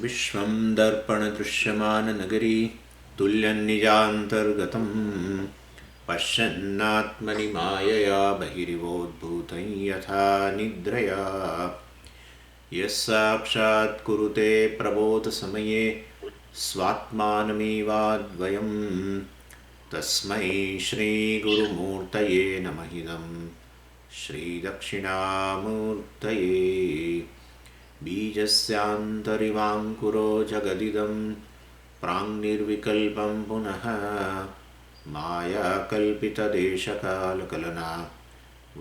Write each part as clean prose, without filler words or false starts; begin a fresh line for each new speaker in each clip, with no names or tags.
विश्वं दर्पणदृश्यमाननगरी तुल्यन्निजान्तर्गतं पश्यन्नात्मनि मायया बहिरिवोद्भूतं यथा निद्रया यस्साक्षात् कुरुते प्रबोधसमये स्वात्मानमेवाद्वयं तस्मै श्रीगुरुमूर्तये नमः इदं श्रीदक्षिणामूर्तये बीजस्यान्तरिवाङ्कुरो जगदिदं प्राङ्निर्विकल्पं पुनः मायाकल्पितदेशकालकलना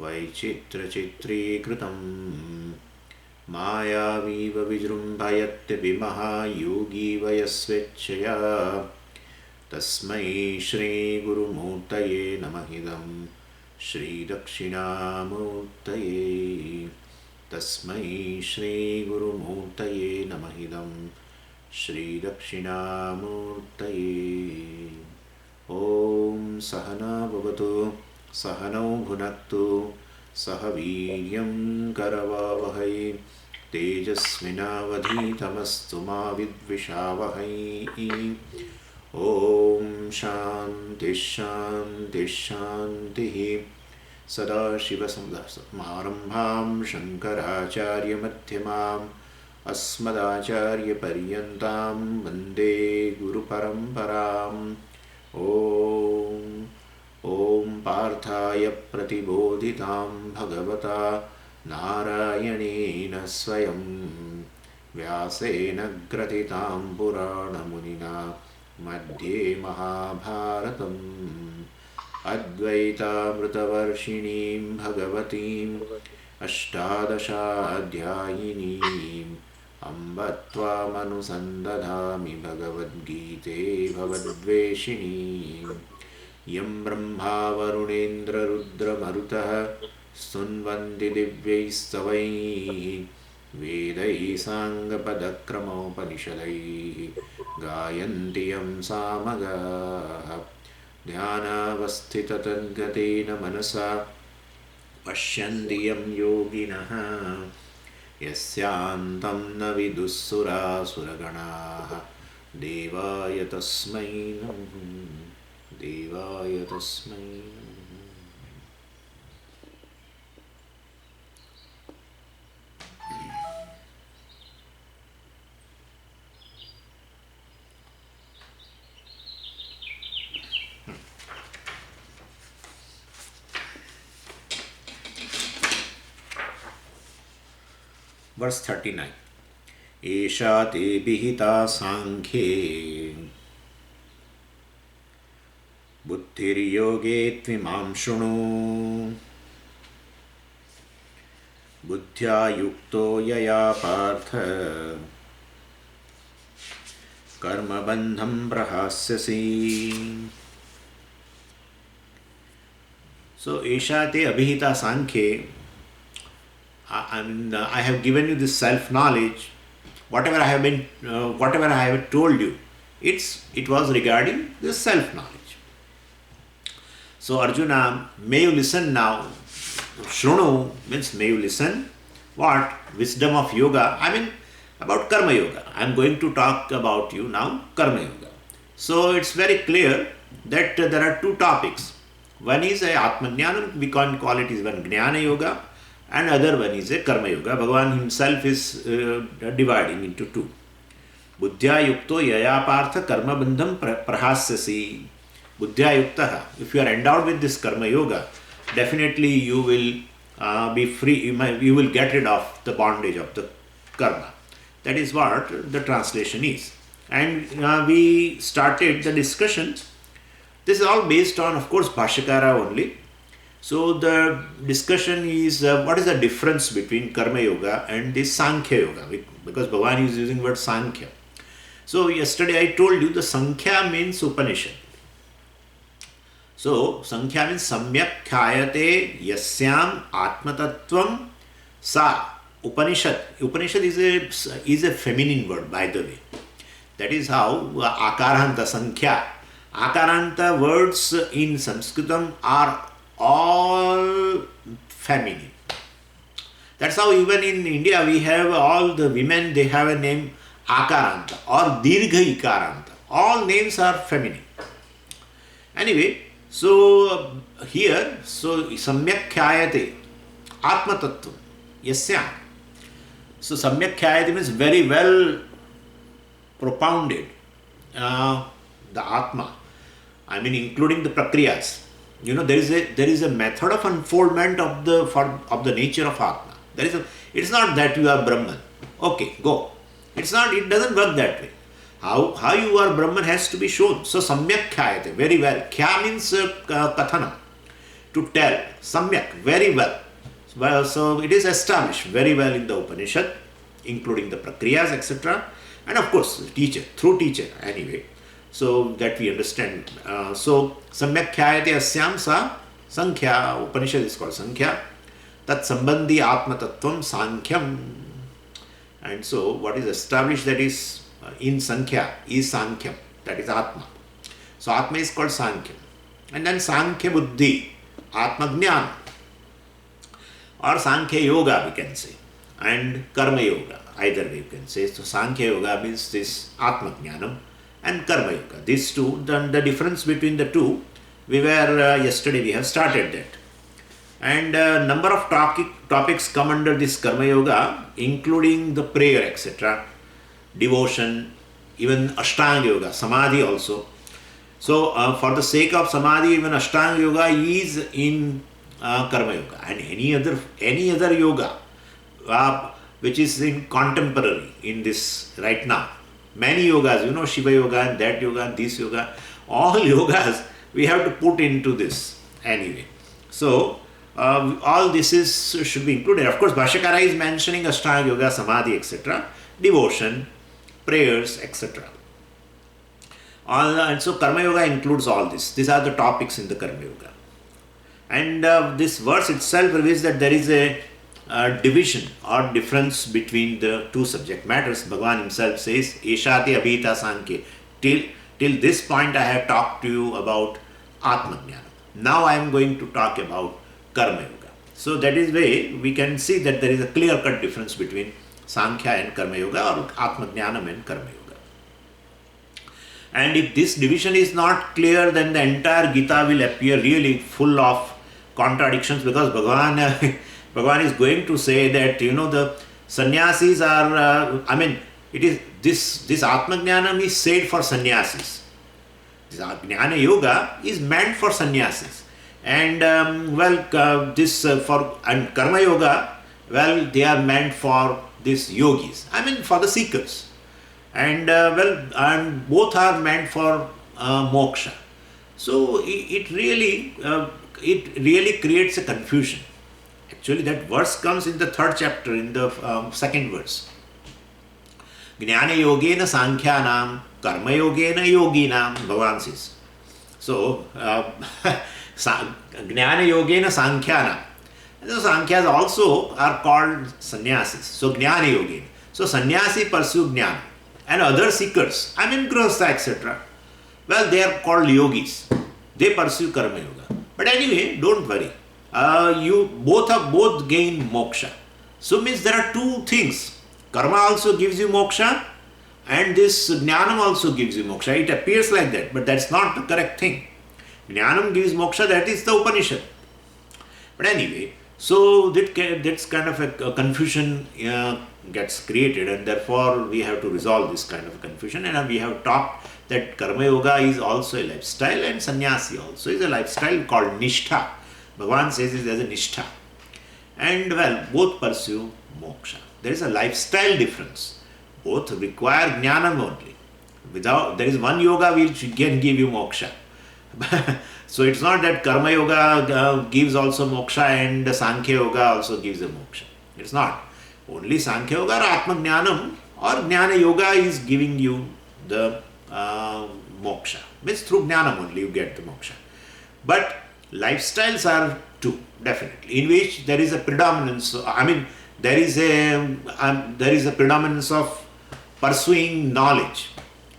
वैचित्रचित्रीकृतं मायावीव विजृम्भयत्यभिमः योगी वयस्वेच्छया तस्मै श्रीगुरुमूर्तये नमः इदं श्रीदक्षिणामूर्तये तस्मै श्रीगुरुमूर्तये नमः इदं श्रीदक्षिणामूर्तये। ॐ सहना भवतु सहनौ भुनक्तु सह वीर्यं करवावहै तेजस्विनावधीतमस्तु मा विद्विषावहै। ॐ शान्ति शान्ति शान्तिः। सदाशिवसमारम्भां शङ्कराचार्यमध्यमाम् अस्मदाचार्यपर्यन्तां वन्दे गुरुपरम्पराम्। ॐ पार्थाय प्रतिबोधितां भगवता नारायणेन स्वयं व्यासेन ग्रथितां पुराणमुनिना मध्ये महाभारतम् अद्वैतामृतवर्षिणीं भगवतीम् अष्टादशाध्यायिनीम् अम्ब त्वामनुसन्दधामि भगवद्गीते भवद्वेषिणीम् यं ब्रह्मा वरुणेन्द्ररुद्रमरुतः स्तुन्वन्ति दिव्यैस्तवैः वेदैः साङ्गपदक्रमोपनिषदैः गायन्ति यं सामगाः ध्यानावस्थिततद्गतेन मनसा पश्यन्ति यं योगिनः यस्यान्तं न विदुःसुरासुरगणाः देवाय तस्मै नमः देवाय तस्मै नमः। Verse 39. एषा ते विहिता सांख्ये बुद्धिर्योगे त्विमां शृणु बुद्ध्या युक्तो यया पार्थ कर्मबन्धं प्रहास्यसि। So एषा ते अभिहिता सांख्ये, I have given you this self-knowledge. Whatever I have told you, it was regarding the self-knowledge. So Arjuna, may you listen now. Shrunu means may you listen. What? Wisdom of yoga. I mean about karma yoga. I am going to talk about you now karma yoga. So it's very clear that there are two topics. One is a Atmajnana, we can call it is one Jnana yoga, and other one is a karma yoga. Bhagavan himself is dividing into two. Buddhya yukto yaya partha karma bandham prahasyasi. Buddhya yuktaha. If you are endowed with this karma yoga, definitely you will be free, you will get rid of the bondage of the karma. That is what the translation is. And we started the discussion. This is all based on, of course, Bhashyakara only. So the discussion is what is the difference between karma yoga and the Sankhya yoga, because Bhagavan is using word Sankhya. So yesterday I told you the Sankhya means Upanishad. So Sankhya means Samyak Khyayate Yasyam Atmatattvam Sa. Upanishad. Upanishad is a feminine word, by the way. That is how Akaranta Sankhya. Akaranta words in Sanskritam are all feminine. That's how even in India we have all the women, they have a name Akaranta or Dirgha Ikaranta. All names are feminine. Anyway, so here, so Samyak Khyayate Atma Tattva Yasyam. So Samyak Khyayate means very well propounded the Atma. I mean, including the prakriyas. You know, there is a method of unfoldment of the nature of Atma. It's not that you are Brahman. Okay, go. It doesn't work that way. How you are Brahman has to be shown. So Samyak Khyayate, very well. Kya means Kathana, to tell. Samyak, very well. Well, so it is established very well in the Upanishad, including the prakriyas, etc. And of course, through teacher anyway. So that we understand. So Samyak Khyayate Asyam Sa Sankhya, Upanishad is called Sankhya. Tat Sambandhi Atma Tattvam Sankyam. And so what is established, that is in Sankhya, is Sankyam, that is Atma. So Atma is called Sankyam. And then Sankhya Buddhi, Atma Jnana, or Sankhya Yoga we can say, and Karma Yoga, either way you can say. So Sankhya Yoga means this Atma Jnanam and Karma Yoga. These two, the difference between the two, yesterday we have started that. And number of topics come under this Karma Yoga, including the prayer, etc., devotion, even Ashtanga Yoga, Samadhi also. So for the sake of Samadhi, even Ashtanga Yoga is in Karma Yoga, and any other yoga which is in contemporary in this right now. Many yogas, you know, Shiva Yoga and that yoga and this yoga, all yogas we have to put into this anyway. So all this should be included. Of course, Bhashyakara is mentioning Ashtanga Yoga, Samadhi, etc., devotion, prayers, etc. And so Karma Yoga includes all this. These are the topics in the Karma Yoga. And this verse itself reveals that there is a division or difference between the two subject matters. Bhagavan himself says, Eshati Abhita Sankhya. Till this point I have talked to you about Atma Jnana. Now I am going to talk about Karma Yoga. So that is way we can see that there is a clear-cut difference between Sankhya and Karma Yoga, or Atma Jnanam and Karma Yoga. And if this division is not clear, then the entire Gita will appear really full of contradictions, because Bhagavan is going to say that, you know, the sannyasis are, it is this Atma Jnanam is said for sannyasis. This Jnana Yoga is meant for sannyasis. And and Karma Yoga, they are meant for these yogis, for the seekers. And and both are meant for moksha. So it really creates a confusion. Actually, that verse comes in the 3rd chapter, in the 2nd verse. Jnana yogena sankhyanam, karma yogena yoginam, Bhagavan says. So, Jnana yogena sankhyanam. And the Sankhyas also are called sannyasis. So, Jnana yogena. So, sannyasi pursue jnana. And other seekers, grihastha, etc., they are called yogis. They pursue karma yoga. But anyway, don't worry. You both gain moksha. So means there are two things. Karma also gives you moksha, and this jnanam also gives you moksha. It appears like that, but that's not the correct thing. Jnanam gives moksha, that is the Upanishad. But anyway, so that's kind of a confusion gets created, and therefore we have to resolve this kind of confusion. And we have talked that Karma Yoga is also a lifestyle, and Sannyasi also is a lifestyle called Nishtha. Bhagavan says it as a Nishtha. And both pursue moksha. There is a lifestyle difference. Both require jnanam only. There is one yoga which can give you moksha. So it's not that Karma Yoga gives also moksha and Sankhya Yoga also gives a moksha. It's not. Only Sankhya Yoga or Atma Jnanam or Jnana Yoga is giving you the moksha. Means through Jnanam only you get the moksha. But lifestyles are two, definitely, in which there is a predominance. There is a predominance of pursuing knowledge,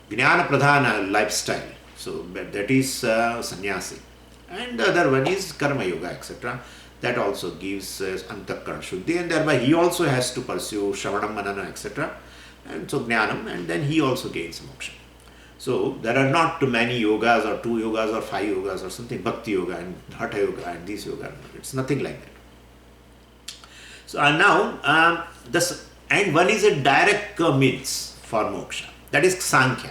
Jnana Pradhana lifestyle. So that is sannyasi. And the other one is Karma Yoga, etc. That also gives Antakarana Shuddhi, and thereby he also has to pursue Shravanam, Manana, etc. and so Jnanam, and then he also gains moksha. So there are not too many yogas or 2 yogas or 5 yogas or something, Bhakti yoga and Hatha yoga and this yoga. It's nothing like that. So now, and one is a direct means for moksha, that is Sankhya.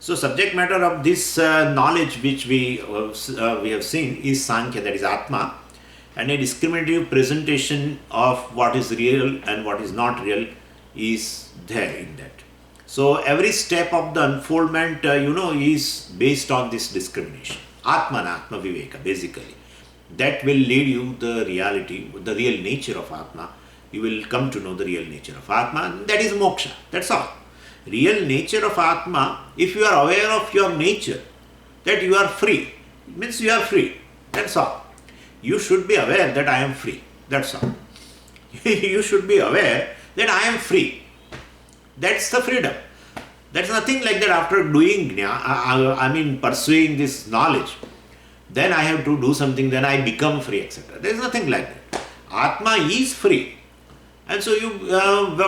So subject matter of this knowledge which we have seen is Sankhya, that is Atma, and a discriminative presentation of what is real and what is not real is there in that. So every step of the unfoldment, is based on this discrimination. Atmana, Atma Viveka, basically. That will lead you the reality, the real nature of Atma. You will come to know the real nature of Atma, and that is moksha. That's all. Real nature of Atma, if you are aware of your nature, that you are free, it means you are free. That's all. You should be aware that I am free. That's all. You should be aware that I am free. That's the freedom. That's nothing like that after doing, pursuing this knowledge, then I have to do something, then I become free, etc. There is nothing like that. Atma is free. And so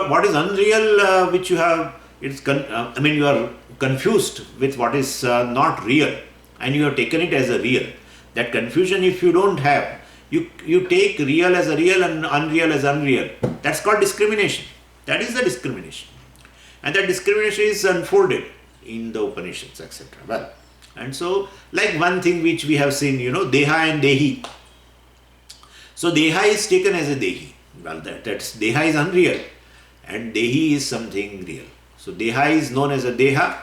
what is unreal, which you have, you are confused with what is not real, and you have taken it as a real. That confusion, if you don't have, you take real as a real and unreal as unreal. That's called discrimination. That is the discrimination. And that discrimination is unfolded in the Upanishads, etc. Well, and so, like one thing which we have seen, Deha and Dehi. So Deha is taken as a Dehi. Well, that's Deha is unreal, and Dehi is something real. So Deha is known as a Deha,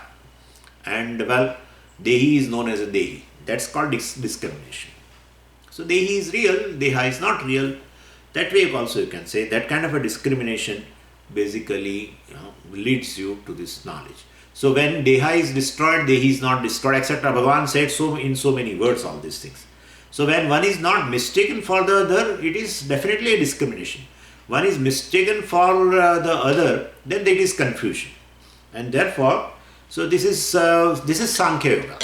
and Dehi is known as a Dehi. That's called discrimination. So Dehi is real, Deha is not real. That way also you can say that kind of a discrimination basically leads you to this knowledge. So when Deha is destroyed, Dehi is not destroyed, etc. Bhagavan said so in so many words all these things. So when one is not mistaken for the other, it is definitely a discrimination. One is mistaken for the other, then there is confusion. And therefore, so this is Sankhya Yoga,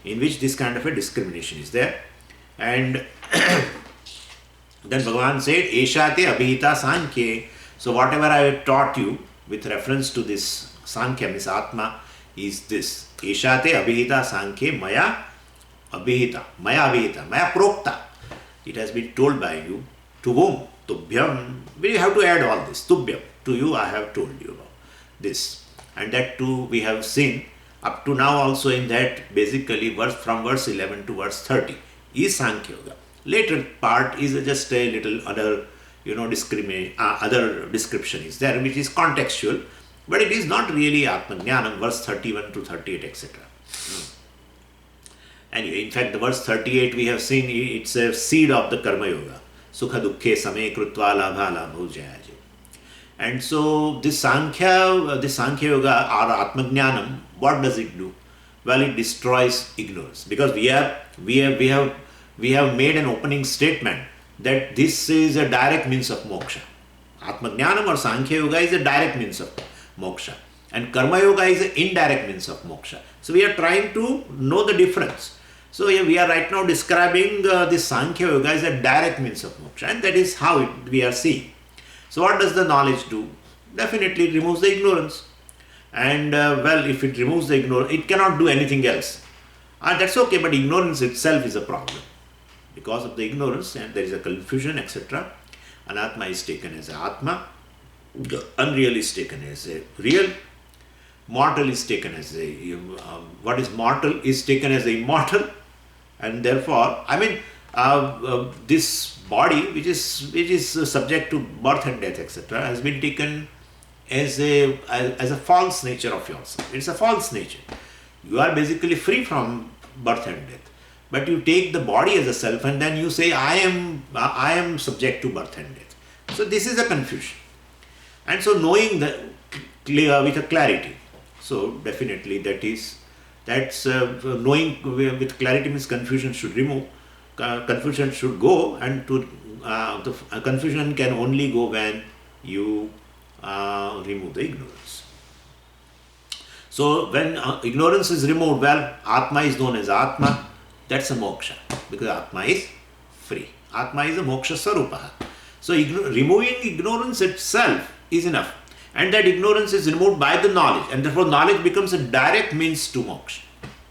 in which this kind of a discrimination is there. And then Bhagavan said, Eshate Abhita Sankhya. So whatever I have taught you with reference to this Sankhya, means Atma, is this. Eshate Abhita Sankhya Maya Abhita, Maya Prokta. It has been told by you. To whom? Tubhyam. We have to add all this. Tubhyam. To you I have told you about this. And that too we have seen up to now also in that basically from verse 11 to verse 30 is Sankhya Yoga. Later part is just a little other other description is there, which is contextual, but it is not really Atma Jnanam, verse 31 to 38, etc. Anyway, in fact, the verse 38 we have seen, it's a seed of the Karma Yoga. Sukha dukkhe same krutva labha labho jayaje. And so this Sankhya Yoga or Atma Jnanam, what does it do? Well, it destroys ignorance, because we have made an opening statement that this is a direct means of moksha. Atma Jnanam or Sankhya Yoga is a direct means of moksha, and Karma Yoga is an indirect means of moksha. So we are trying to know the difference. So we are right now describing this Sankhya Yoga as a direct means of moksha, and that is how we are seeing. So what does the knowledge do? Definitely it removes the ignorance. And if it removes the ignorance, it cannot do anything else. That's okay, but ignorance itself is a problem. Because of the ignorance, and there is a confusion, etc. Anatma is taken as a Atma, unreal is taken as a real, mortal is taken as a, what is mortal is taken as a immortal, and therefore, this body which is subject to birth and death, etc., has been taken as a false nature of yourself. It's a false nature. You are basically free from birth and death. But you take the body as a self, and then you say, I am subject to birth and death. So this is a confusion. And so knowing that with a clarity. So definitely that's knowing with clarity means confusion should remove. Confusion should go, and the confusion can only go when you remove the ignorance. So when ignorance is removed, Atma is known as Atma. That's a moksha, because Atma is free. Atma is a moksha sarupa. So removing ignorance itself is enough. And that ignorance is removed by the knowledge, and therefore knowledge becomes a direct means to moksha.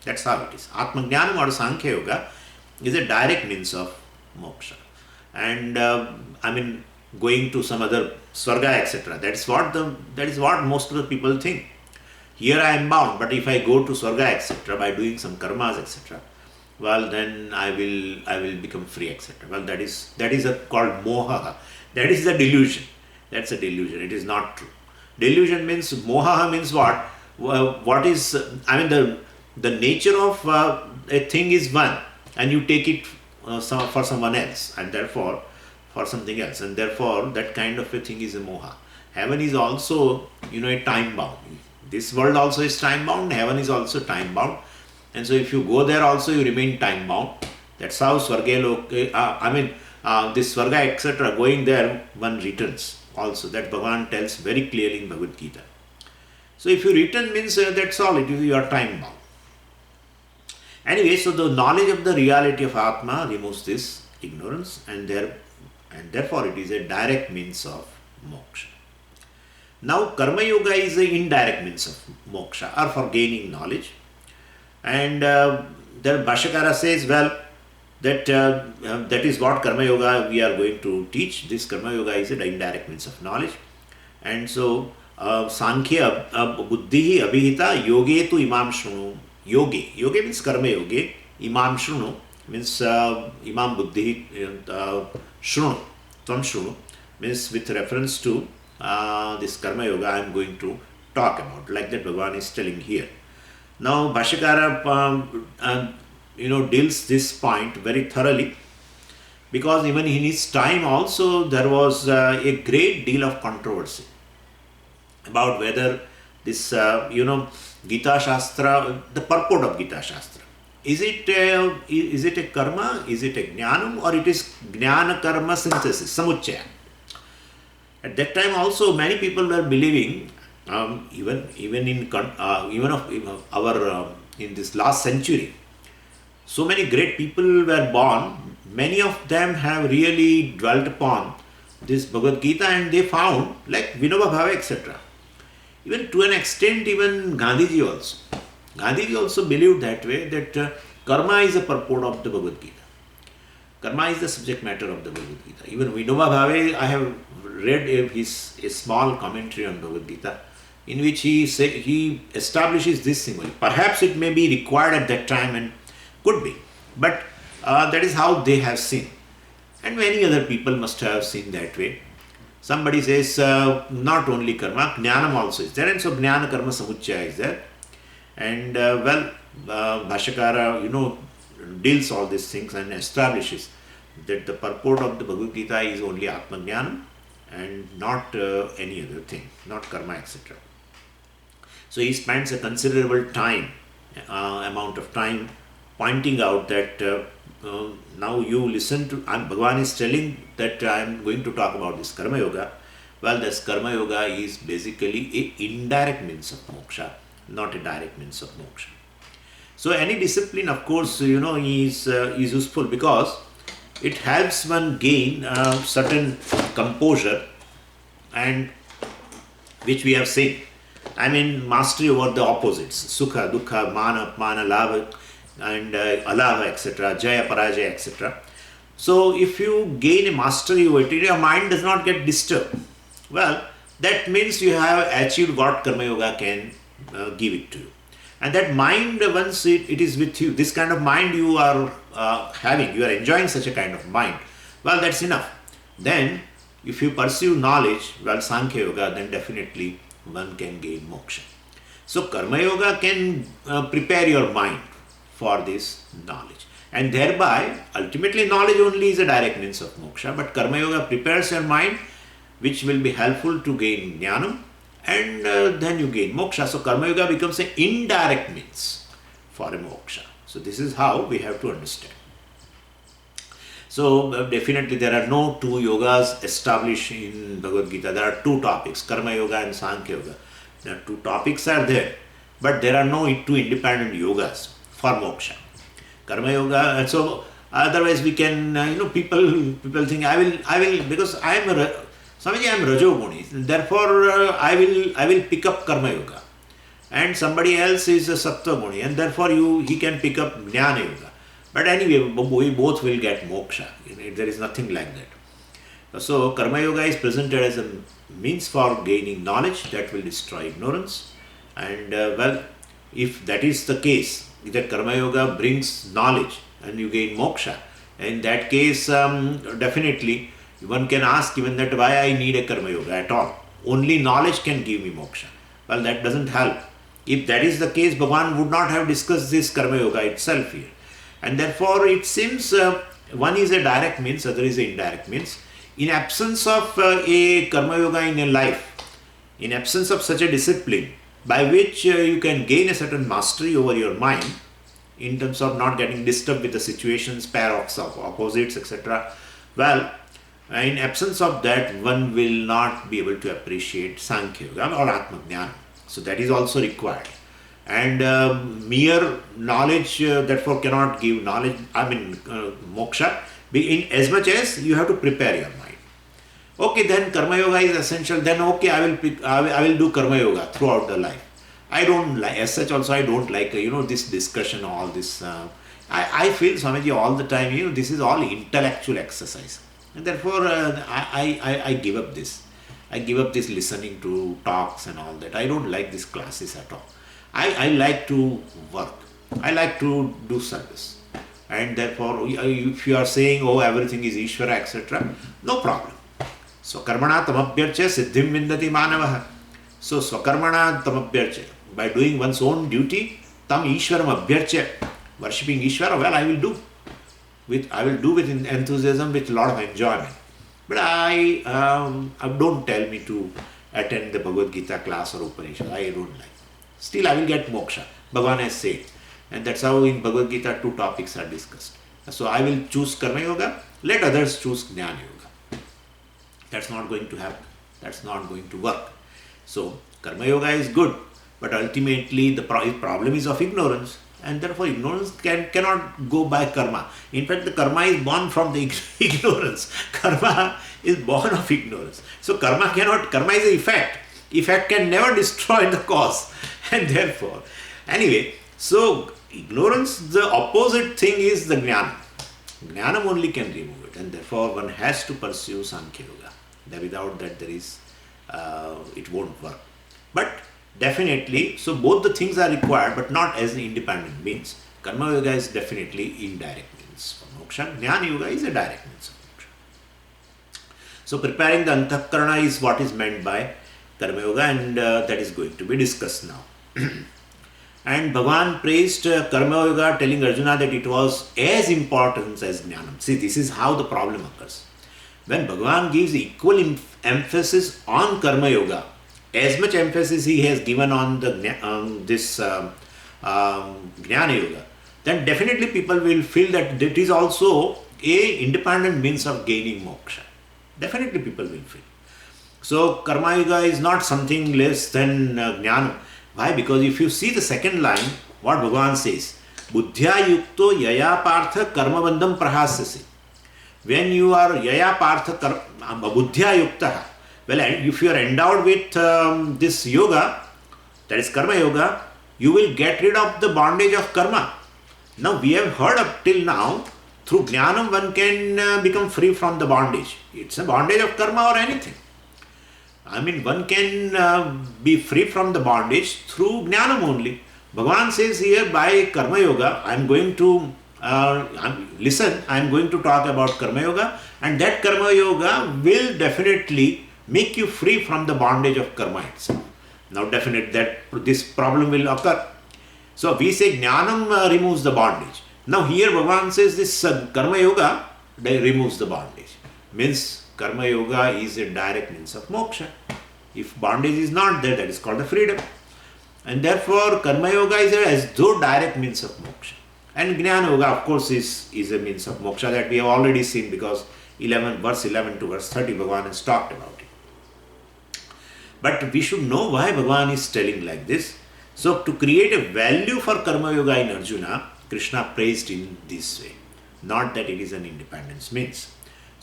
That's how it is. Atmajnanam or Sankhya Yoga is a direct means of moksha. And going to some other Swarga, etc. That is what most of the people think. Here I am bound, but if I go to Swarga, etc., by doing some karmas, etc., well, then I will become free, etc. Well, that is called moha. That is the delusion. That's a delusion. It is not true. Delusion means, moha means what? What is, the nature of a thing is one, and you take it for someone else, and therefore for something else, and therefore that kind of a thing is a moha. Heaven is also, a time bound. This world also is time bound, heaven is also time bound, and so if you go there also you remain time bound. That's how Swarga, this Swarga, etc., going there, one returns also. That Bhagavan tells very clearly in Bhagavad Gita. So if you return means that's all, you are time bound. Anyway, so the knowledge of the reality of Atma removes this ignorance, and therefore it is a direct means of moksha. Now, Karma Yoga is an indirect means of moksha, or for gaining knowledge. And the Bhashyakara says, well, that is what Karma Yoga we are going to teach. This Karma Yoga is an indirect means of knowledge. And so, Sankhya Buddhi Abhihita Yoge tu Imam Shrunu. Yoge means Karma Yoge. Imam Shrunu means Imam Buddhi Shrunu. Tvam Shrunu means with reference to this Karma Yoga I am going to talk about. Like that Bhagavan is telling here. Now Bhashyakara deals this point very thoroughly, because even in his time also there was a great deal of controversy about whether this Gita Shastra, the purport of Gita Shastra, is it a karma, is it a jnanam, or it is jnana karma synthesis, samuchaya. At that time also many people were believing, even in our in this last century, so many great people were born. Many of them have really dwelt upon this Bhagavad Gita, and they found, like Vinoba Bhave, etc. Even to an extent, even Gandhiji also believed that way, that karma is a purport of the Bhagavad Gita. Karma is the subject matter of the Bhagavad Gita. Even Vinoba Bhave, I have read a small commentary on Bhagavad Gita, in which he establishes this symbol. Perhaps it may be required at that time, and could be, but that is how they have seen. And many other people must have seen that way. Somebody says not only karma, jnanam also is there, and so jnana karma samuchaya is there. And Bhashyakara, deals all these things and establishes that the purport of the Bhagavad Gita is only Atma Jnana and not any other thing, not karma, etc. So he spends a considerable amount of time pointing out that now you listen to, Bhagavan is telling that I am going to talk about this Karma Yoga. Well, this Karma Yoga is basically an indirect means of moksha, not a direct means of moksha. So any discipline, of course, is useful, because it helps one gain certain composure, and which we have seen. Mastery over the opposites, sukha, dukkha, mana, apmana, labha, and alabha, etc., jaya, parajaya, etc. So if you gain a mastery over it, your mind does not get disturbed. Well, that means you have achieved what Karma Yoga can give it to you. And that mind, once it is with you, this kind of mind you are having, you are enjoying such a kind of mind, well, that's enough. Then, if you pursue knowledge, well, Sankhya Yoga, then definitely one can gain moksha. So, Karma Yoga can prepare your mind for this knowledge. And thereby, ultimately, knowledge only is a direct means of moksha, but Karma Yoga prepares your mind, which will be helpful to gain jnanam, and then you gain moksha. So Karma Yoga becomes an indirect means for a moksha. So this is how we have to understand. So definitely there are no two yogas established in Bhagavad Gita. There are two topics, Karma Yoga and Sankhya Yoga. There are two topics are there, but there are no two independent yogas for moksha. Karma Yoga, and so otherwise we can, people think I will because I am Swamiji, I am Rajoguni, therefore I will pick up Karma Yoga. And somebody else is a Sattva Guni, and therefore he can pick up Jnana Yoga. But anyway, we both will get moksha. There is nothing like that. So Karma Yoga is presented as a means for gaining knowledge that will destroy ignorance. And if that is the case, that Karma Yoga brings knowledge and you gain moksha, in that case, definitely one can ask even that why I need a Karma Yoga at all. Only knowledge can give me moksha. Well, that doesn't help. If that is the case, Bhagavan would not have discussed this Karma Yoga itself here. And therefore, it seems one is a direct means, other is an indirect means. In absence of a Karma Yoga in your life, in absence of such a discipline by which you can gain a certain mastery over your mind, in terms of not getting disturbed with the situations, paradox of opposites, etc. Well, in absence of that, one will not be able to appreciate Sankhya Yoga or Atma Jnana. So that is also required. And mere knowledge therefore cannot give knowledge, moksha, in as much as you have to prepare your mind. Okay, then Karma Yoga is essential. Then okay, I will do Karma Yoga throughout the life. I don't like, as such also I don't like, this discussion, all this. I feel, Swamiji, all the time, this is all intellectual exercise. And therefore, I give up this. I give up this listening to talks and all that. I don't like these classes at all. I like to work. I like to do service. And therefore, if you are saying, oh, everything is Ishvara, etc., no problem. So, karmana tamabhyarcha siddhim vindati manavaha. So, swakarmana tamabhyarcha. By doing one's own duty, tam Ishvaram abhyarcha. Worshipping Ishvara, well, I will do with enthusiasm, with a lot of enjoyment. But I don't tell me to attend the Bhagavad Gita class or Upanishad. I don't like. Still, I will get moksha. Bhagavan has said. And that's how in Bhagavad Gita 2 topics are discussed. So I will choose Karma Yoga. Let others choose Jnana Yoga. That's not going to happen. That's not going to work. So Karma Yoga is good. But ultimately, the problem is of ignorance. And therefore, ignorance cannot go by karma. In fact, the karma is born from the ignorance. Karma is born of ignorance. So, karma is an effect. Effect can never destroy the cause. And therefore, anyway, so ignorance, the opposite thing is the jnana. Jnana only can remove it. And therefore, one has to pursue Sankhya Yoga. Without that, it won't work. But definitely, so both the things are required, but not as an independent means. Karma Yoga is definitely indirect means for moksha. Jnana Yoga is a direct means of moksha. So preparing the Antahkarana is what is meant by Karma Yoga, and that is going to be discussed now. And Bhagavan praised Karma Yoga, telling Arjuna that it was as important as Jnanam. See, this is how the problem occurs. When Bhagavan gives equal emphasis on Karma Yoga, as much emphasis he has given on this Jnana Yoga, then definitely people will feel that it is also a independent means of gaining moksha. Definitely people will feel. So Karma Yoga is not something less than Jnana. Why? Because if you see the second line, what Bhagavan says, Buddhya yukto yaya partha karma bandham prahasyasi. When you are yaya partha buddhya yuktaha, well, if you are endowed with this yoga, that is Karma Yoga, you will get rid of the bondage of karma. Now, we have heard up till now, through Jnanam one can become free from the bondage. It's a bondage of karma or anything. One can be free from the bondage through Jnanam only. Bhagavan says here, by Karma Yoga, I am going to talk about Karma Yoga, and that Karma Yoga will definitely make you free from the bondage of karma itself. Now, definitely that this problem will occur. So, we say Jnanam removes the bondage. Now, here Bhagavan says this Karma Yoga removes the bondage. Means Karma Yoga is a direct means of moksha. If bondage is not there, that is called the freedom. And therefore, Karma Yoga is as though direct means of moksha. And Jnana Yoga, of course, is a means of moksha that we have already seen, because verse 11 to verse 30, Bhagavan has talked about it. But we should know why Bhagavan is telling like this. So, to create a value for Karma Yoga in Arjuna, Krishna praised in this way. Not that it is an independence means.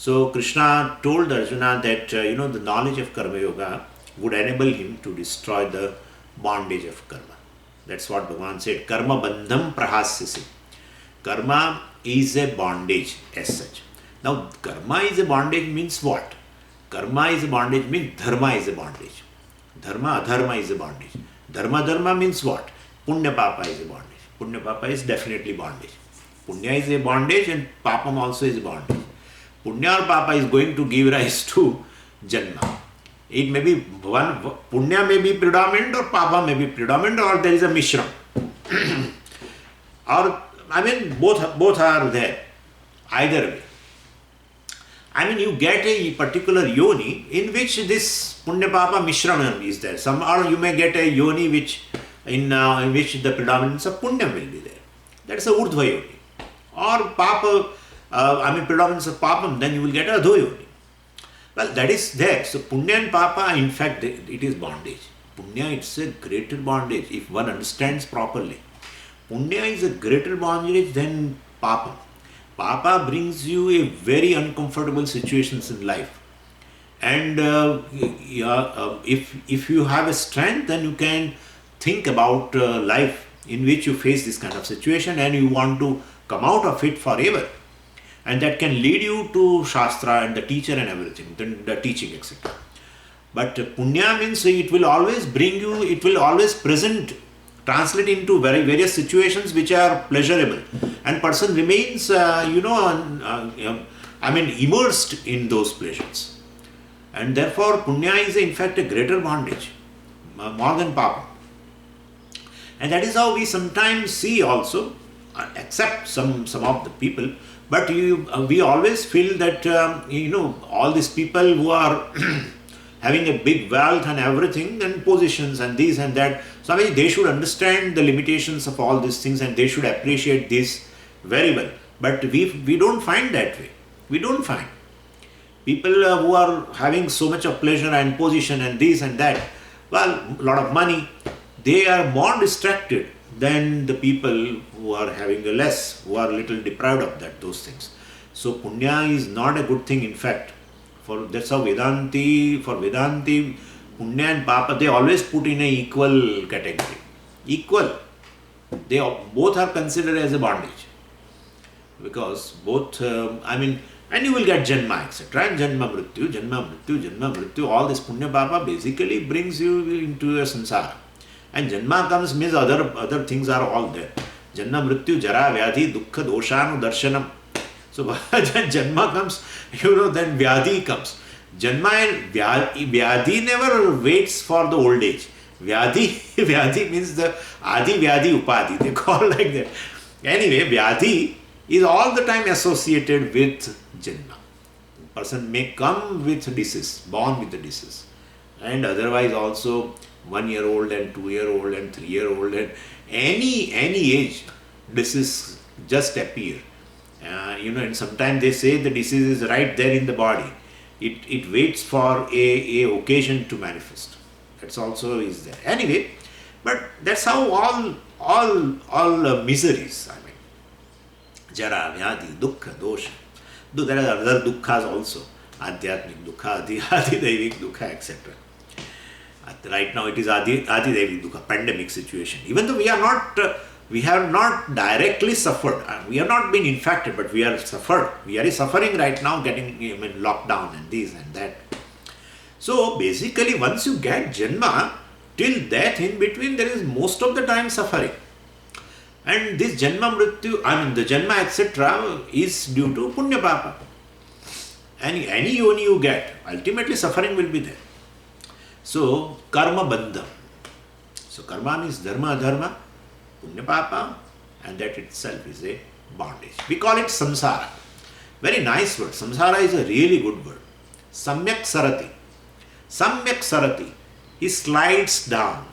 So Krishna told Arjuna that the knowledge of Karma Yoga would enable him to destroy the bondage of karma. That's what Bhagavan said. Karma bandham prahasyasi. Karma is a bondage as such. Now, karma is a bondage means what? Karma is a bondage means dharma is a bondage. Dharma, adharma is a bondage. Dharma, dharma means what? Punya, papa is a bondage. Punya, papa is definitely bondage. Punya is a bondage and papam also is a bondage. Punya or papa is going to give rise to janma. It may be one, punya may be predominant or papa may be predominant, or there is a mishram. Or, both are there. Either way. You get a particular yoni in which this punya papa mishram is there. Or you may get a yoni which in which the predominance of punya will be there. That's a urdhva yoni. Or papa, predominance of papam, then you will get a adho yoni. Well, that is there. So punya and papa, in fact, it is bondage. Punya, it's a greater bondage if one understands properly. Punya is a greater bondage than papa. Papa brings you a very uncomfortable situations in life. And if you have a strength, then you can think about life in which you face this kind of situation and you want to come out of it forever. And that can lead you to Shastra and the teacher and everything, the teaching, etc. But punya means it will always bring you, it will always translate into various situations which are pleasurable. And person remains, immersed in those pleasures. And therefore, punya is in fact a greater bondage, more than papa. And that is how we sometimes see also, except some of the people, but we always feel that, all these people who are having a big wealth and everything and positions and this and that, so they should understand the limitations of all these things and they should appreciate this very well. But we don't find that way. We don't find. People who are having so much of pleasure and position and this and that, well, a lot of money, they are more distracted than the people who are having a less, who are a little deprived of those things. So punya is not a good thing, in fact. That's how Vedanti, punya and papa, they always put in a equal category. Equal. They both are considered as a bondage. Because both, and you will get janma, etc. And janma mrityu, all this punya papa basically brings you into a samsara. And janma comes means other things are all there. Janma mrityu jara vyadhi dukkha doshanu darshanam. So when janma comes, then vyadhi comes. Janma and vyadhi never waits for the old age. Vyadhi means the adi vyadhi upadhi. They call like that. Anyway, vyadhi is all the time associated with janma. Person may come with disease, born with the disease. And otherwise also 1-year-old and 2-year-old and 3-year-old and any age disease just appear. And sometimes they say the disease is right there in the body. It waits for a occasion to manifest. That's also is there. Anyway, but that's how all miseries, jara, vyadhi, dukkha, dosha. There are other dukkha's also. Adhyatmik dukkha, adi-daivik dukkha, etc. Right now it is adi-daivik dukkha, pandemic situation. Even though we have not directly suffered. We have not been infected, but we have suffered. We are suffering right now, getting lockdown and this and that. So basically, once you get janma, till death in between, there is most of the time suffering. And this janma mrityu, the janma etc. is due to punya papa. Any yoni you get, ultimately suffering will be there. So karma bandham. So karma means dharma, adharma, punya papa, and that itself is a bondage. We call it samsara. Very nice word. Samsara is a really good word. Samyak sarati. Samyak sarati. He slides down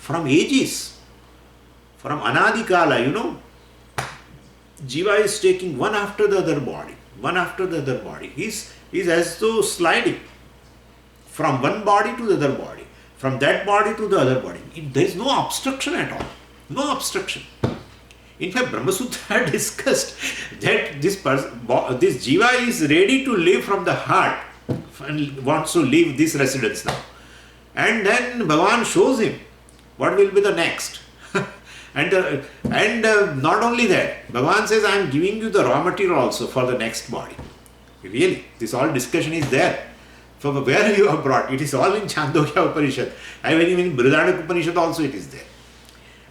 from ages, from anadikala, Jiva is taking one after the other body. He's as though sliding from one body to the other body, from that body to the other body. There is no obstruction at all. No obstruction. In fact, Brahma Sutra had discussed that this jiva is ready to live from the heart and wants to leave this residence now. And then Bhagavan shows him what will be the next. and not only that, Bhagavan says, I am giving you the raw material also for the next body. Really, this all discussion is there. From where you have brought, it is all in Chandogya Upanishad. And even in Brihadaranyaka Upanishad also it is there.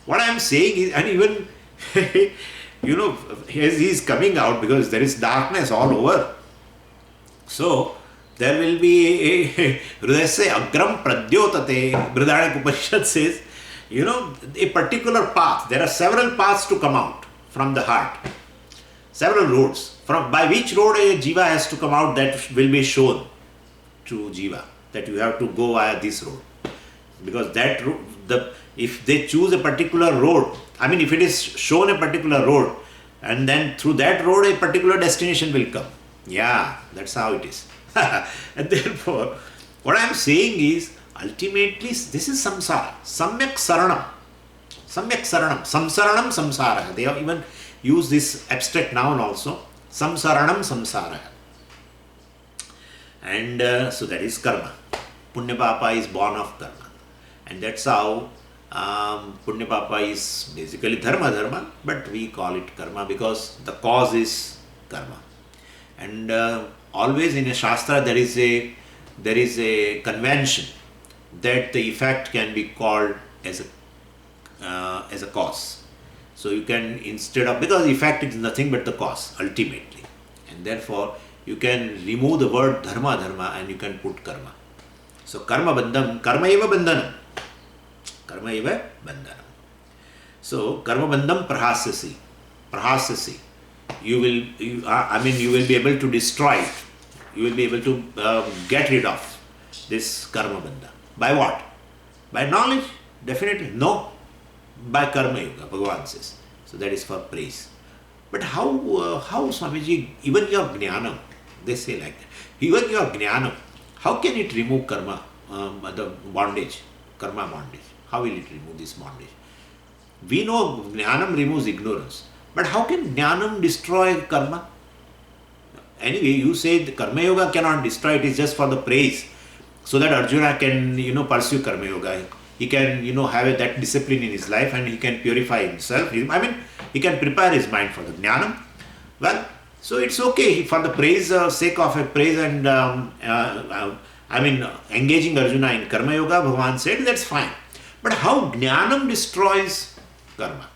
What I am saying is, and even, as he is coming out, because there is darkness all over. So, there will be a Hridayasya Agram Pradyotate, Brihadaranyaka Upanishad says, a particular path. There are several paths to come out from the heart. Several roads. By which road a jiva has to come out, that will be shown to jiva, that you have to go via this road. Because that road, if they choose a particular road, if it is shown a particular road, and then through that road a particular destination will come. Yeah, that's how it is. And therefore, what I am saying is, ultimately, this is samsara. Samyak saranam. Samyak saranam. Samsaranam samsara. They have even used this abstract noun also. Samsaranam samsara. And so that is karma. Punya Papa is born of karma. And that's how Punya Papa is basically dharma, but we call it karma because the cause is karma. And always in a shastra there is a convention that the effect can be called as a cause. So you can, instead of, because effect is nothing but the cause ultimately, and therefore you can remove the word dharma and you can put karma. So karma bandham, karma eva bandhanam. Karma eva bandhanam. So karma bandham prahasyasi. You will be able to destroy it. You will be able to get rid of this karma bandha. By what? By knowledge? Definitely no. By karma yoga, Bhagavan says. So that is for praise. But how Swamiji, even your jnanam, they say like that, even your jnanam, how can it remove karma, the bondage, karma bondage? How will it remove this bondage? We know jnanam removes ignorance. But how can jnanam destroy karma? Anyway, you say the karma yoga cannot destroy, it is just for the praise. So that Arjuna can, pursue karma yoga. He can, have that discipline in his life and he can purify himself. He can prepare his mind for the jnanam. Well, so it's okay for the praise, sake of a praise and, engaging Arjuna in karma yoga, Bhagavan said, that's fine. But how jnanam destroys karma?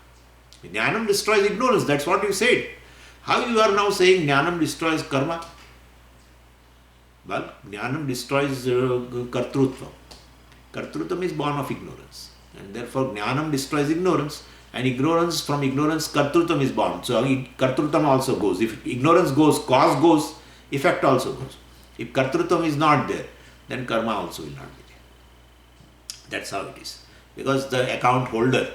Jnanam destroys ignorance, that's what you said. How you are now saying jnanam destroys karma? Well, jnanam destroys kartrutvam. Kartrutvam is born of ignorance. And therefore jnanam destroys ignorance. And from ignorance, kartrutvam is born. So kartrutvam also goes. If ignorance goes, cause goes, effect also goes. If kartrutvam is not there, then karma also will not be there. That's how it is. Because the account holder,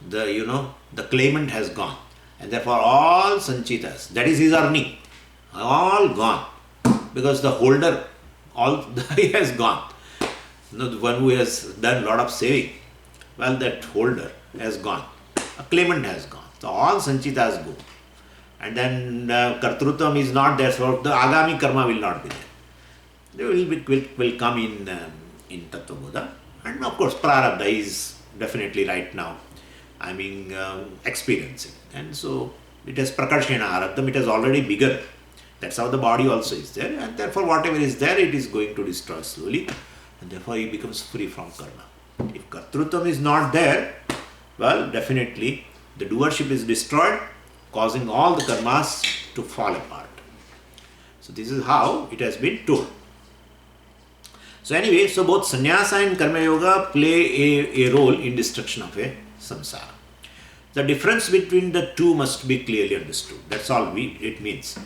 the claimant has gone. And therefore all sanchitas, that is his earning, all gone. Because the holder, he has gone. The one who has done a lot of saving, well, that holder has gone. A claimant has gone. So all sanchitas go. And then kartrutvam is not there, so the agami karma will not be there. They will come in Tattva Bodha. And of course, prarabdha is definitely right now, experiencing. And so it has prakarshena arabdham, it has already begun. That's how the body also is there. And therefore, whatever is there, it is going to destroy slowly. And therefore, he becomes free from karma. If kartrutvam is not there, well, definitely the doership is destroyed, causing all the karmas to fall apart. So this is how it has been told. So anyway, so both sannyasa and karma yoga play a role in destruction of a samsara. The difference between the two must be clearly understood. That's all it means.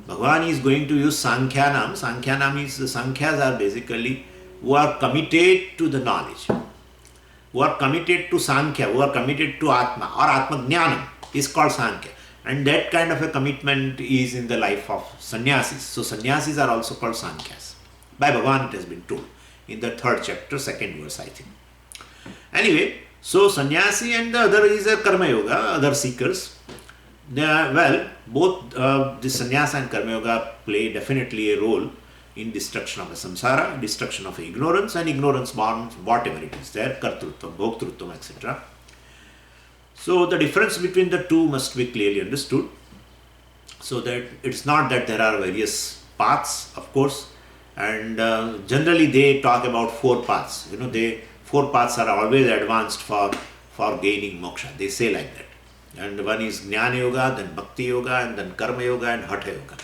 Bhagavan is going to use Sankhyanam. Sankhyanam is, the Sankhya's are basically who are committed to the knowledge, who are committed to Sankhya, who are committed to Atma or Atma Jnanam is called Sankhya. And that kind of a commitment is in the life of sannyasis. So sannyasis are also called Sankhyas. By Bhagavan it has been told in the 3rd chapter, 2nd verse, I think. Anyway, So sannyasi and the other is a karma yoga, other seekers. They are, well, both the sannyasa and karma yoga play definitely a role in destruction of the samsara, destruction of ignorance, and ignorance born whatever it is there, kartrutvam, bhoktrutvam, etc. So the difference between the two must be clearly understood. So that it's not that there are various paths, of course, and generally they talk about 4 paths. They 4 paths are always advanced for gaining moksha. They say like that. And one is Jnana Yoga, then Bhakti Yoga, and then Karma Yoga and Hatha Yoga.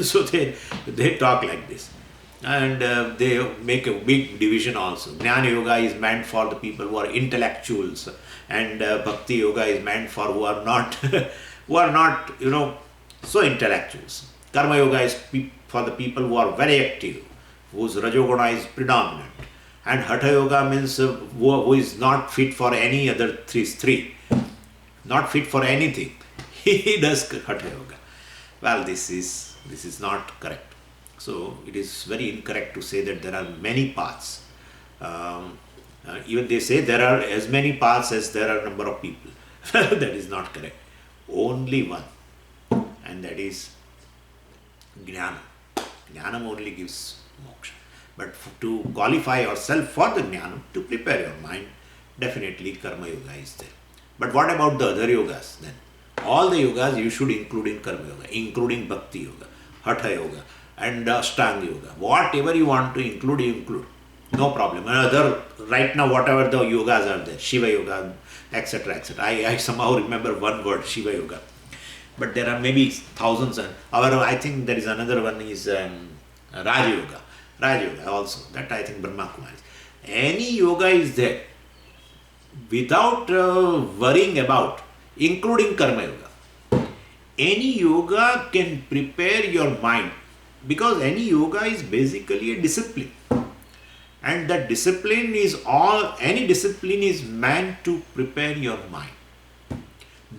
So they talk like this. And they make a big division also. Jnana Yoga is meant for the people who are intellectuals, and Bhakti Yoga is meant for who are not, so intellectuals. Karma Yoga is for the people who are very active, whose Rajoguna is predominant. And Hatha Yoga means who is not fit for any other three. Not fit for anything. He does Hatha Yoga. Well, this is not correct. So it is very incorrect to say that there are many paths. Even they say there are as many paths as there are number of people. That is not correct. Only one, and that is Jnana. Jnanam only gives moksha. But to qualify yourself for the Jnanam, to prepare your mind, definitely Karma Yoga is there. But what about the other yogas then? All the yogas you should include in Karma Yoga, including Bhakti Yoga, Hatha Yoga, and Ashtanga Yoga. Whatever you want to include, you include. No problem. Right now, whatever the yogas are there, Shiva Yoga, etc., etc. I somehow remember one word, Shiva Yoga. But there are maybe thousands. However, I think there is another one is Raja Yoga. Raja Yoga also. That I think Brahma Kumaris. Any yoga is there without worrying about, including Karma Yoga. Any yoga can prepare your mind, because any yoga is basically a discipline. And that discipline is any discipline is meant to prepare your mind.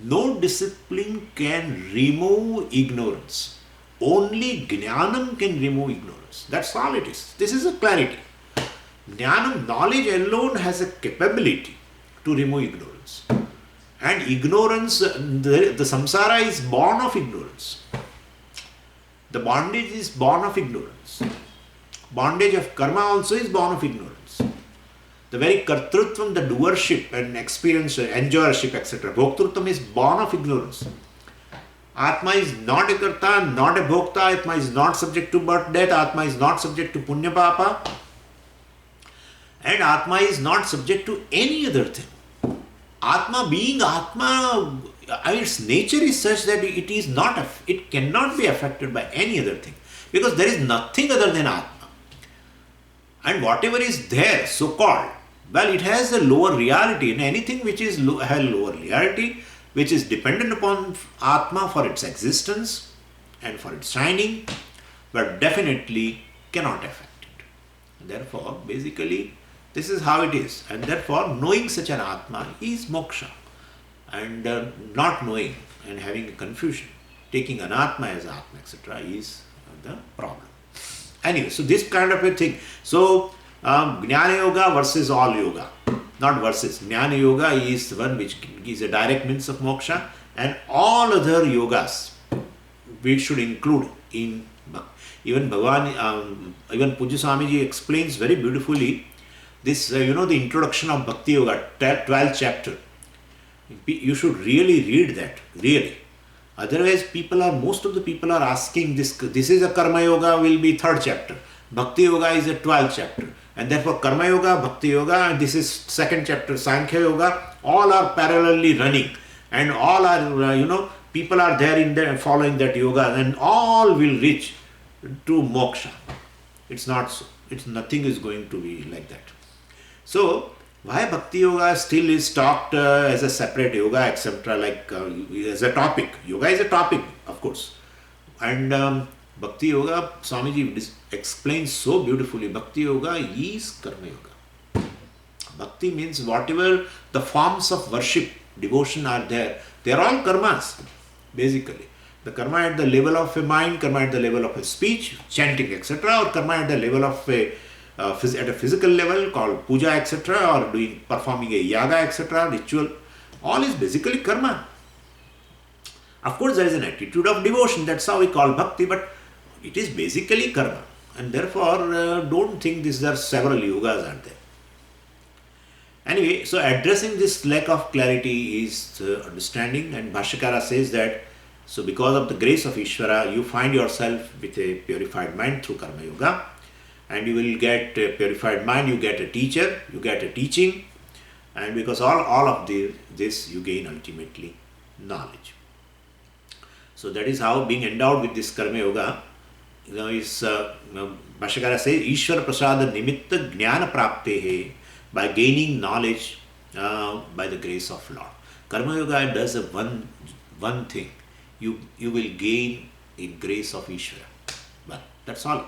No discipline can remove ignorance. Only Jnanam can remove ignorance. That's all it is. This is a clarity. Jnanam, knowledge alone, has a capability to remove ignorance. And ignorance, the samsara is born of ignorance. The bondage is born of ignorance. Bondage of karma also is born of ignorance. The very kartrutvam, the doership and experience, enjoyership, etc. Bhoktrutvam is born of ignorance. Atma is not a karta, not a bhokta. Atma is not subject to birth, death. Atma is not subject to punya papa. And Atma is not subject to any other thing. Atma being Atma, its nature is such that it cannot be affected by any other thing. Because there is nothing other than Atma. And whatever is there, so-called, well, it has a lower reality. And anything which has lower reality, which is dependent upon Atma for its existence and for its shining, but definitely cannot affect it. Therefore, basically, this is how it is. And therefore, knowing such an Atma is moksha. And not knowing and having a confusion, taking an Atma as Atma, etc., is the problem. Anyway, so this kind of a thing. So, Jnana Yoga versus all yoga. Not versus. Jnana Yoga is the one which is a direct means of moksha, and all other yogas we should include in even Bhagavad, even Pujya Swamiji explains very beautifully this, the introduction of Bhakti Yoga, 12th chapter. You should really read that, really. Otherwise, most of the people are asking this is a Karma Yoga, will be 3rd chapter. Bhakti Yoga is a 12th chapter. And therefore, Karma Yoga, Bhakti Yoga, and this is 2nd chapter, Sankhya Yoga, all are parallelly running. And all are, people are there in there following that yoga, and all will reach to moksha. It's not so. Nothing is going to be like that. So, why Bhakti Yoga still is talked as a separate yoga, etc., like as a topic. Yoga is a topic, of course. And Bhakti Yoga, Swamiji explains so beautifully, Bhakti Yoga is Karma Yoga. Bhakti means whatever the forms of worship, devotion are there, they are all karmas, basically. The karma at the level of a mind, karma at the level of a speech, chanting, etc., or karma at the level of a at a physical level called puja, etc., or performing a yaga, etc., ritual, all is basically karma. Of course, there is an attitude of devotion, that's how we call bhakti, but it is basically karma. And therefore, don't think there are several yogas are there. Anyway, so addressing this lack of clarity is understanding, and Bhashyakara says that, so because of the grace of Ishvara, you find yourself with a purified mind through Karma Yoga, and you will get a purified mind, you get a teacher, you get a teaching, and because all of this you gain ultimately knowledge. So that is how being endowed with this Karma Yoga, is Bhashyakara says, Ishvara Prasada Nimitta Jnana Praptehe, by gaining knowledge by the grace of Lord. Karma Yoga does one thing. You will gain a grace of Ishvara. But that's all.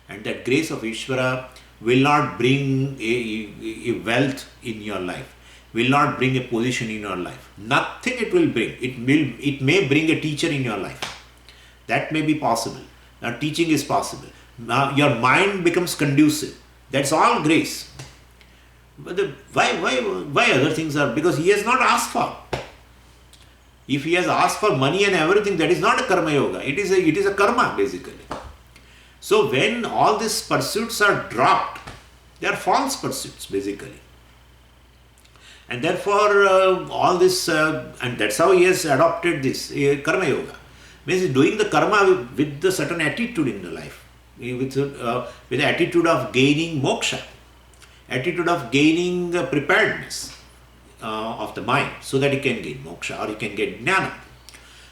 And that grace of Ishvara will not bring a wealth in your life, will not bring a position in your life. Nothing it will bring. It may bring a teacher in your life. That may be possible. Now teaching is possible. Now your mind becomes conducive. That's all grace. But why other things are? Because he has not asked for. If he has asked for money and everything, that is not a karma yoga. It is a karma basically. So when all these pursuits are dropped, they are false pursuits basically. And therefore all this, and that's how he has adopted this karma yoga. Means doing the karma with the certain attitude in the life, with the attitude of gaining moksha, attitude of gaining preparedness of the mind, so that he can gain moksha or he can get jnana.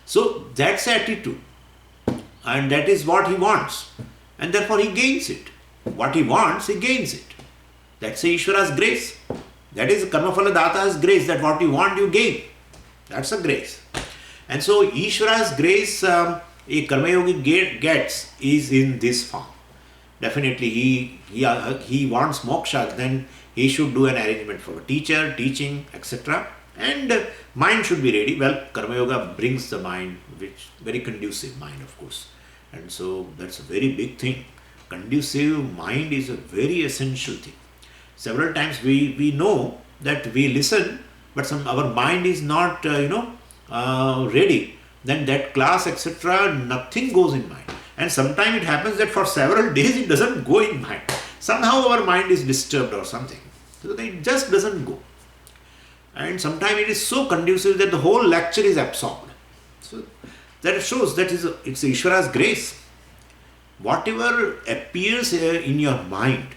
So that's the attitude, and that is what he wants, and therefore he gains it. What he wants, he gains it. That's Ishvara's grace. That is Karmaphala Data's grace, that what you want, you gain. That's a grace. And so Ishvara's grace a Karma Yogi gets is in this form. Definitely he wants moksha, then he should do an arrangement for a teacher, teaching, etc. And mind should be ready. Well, Karma Yoga brings the mind, which very conducive mind, of course. And so that's a very big thing. Conducive mind is a very essential thing. Several times we know that we listen, but our mind is not ready. Then that class, etc., nothing goes in mind. And sometimes it happens that for several days it doesn't go in mind. Somehow our mind is disturbed or something. So it just doesn't go. And sometimes it is so conducive that the whole lecture is absorbed. So that shows that it's Ishvara's grace. Whatever appears in your mind,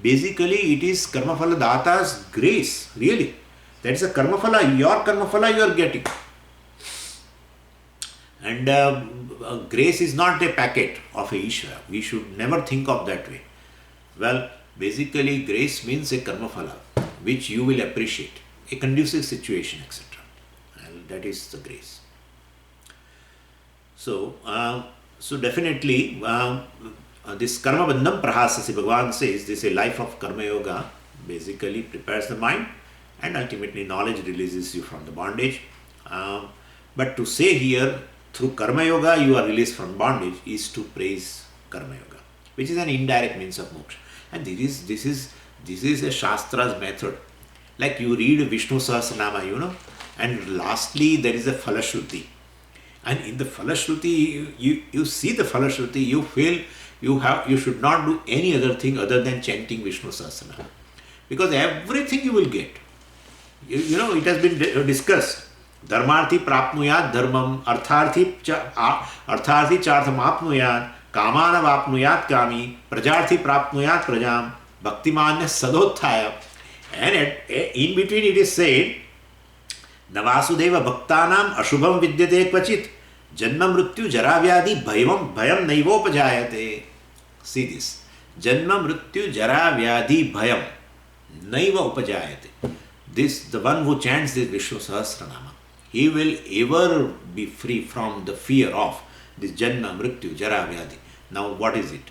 basically it is Karmaphala Data's grace, really. That is a Karmaphala, your Karmaphala you are getting. And grace is not a packet of a Ishvara. We should never think of that way. Well, basically grace means a Karmaphala, which you will appreciate, a conducive situation, etc. And that is the grace. So definitely this Karma Bandham Prahasasi, Bhagavan says, this is a life of Karma Yoga, basically prepares the mind and ultimately knowledge releases you from the bondage. But to say here, through Karma Yoga you are released from bondage, is to praise Karma Yoga, which is an indirect means of moksha. And this is a Shastra's method. Like you read Vishnu Sahasranama, and lastly there is a Phalashruti. And in the Phalashruti, you see the Phalashruti, you feel you should not do any other thing other than chanting Vishnu Sahasranama. Because everything you will get. It has been discussed. Dharmarthi prapnuyat dharmam, artharthi chartham apnuyat, kamana vapnuyat kami, prajarthi prapnuyat prajam, bhaktimanya sadotthaya. And in between it is said, Navasudeva bhaktanam ashubham vidyate kvachit, janma mrityu jara vyadhi bhayam naivopajayate. See this. Janma mrityu jara vyadhi bhayam naiva upajayate. This, the one who chants this Vishnu Sahasranama, he will ever be free from the fear of this Janma, Mrityu, Jara, Vyadhi. Now what is it?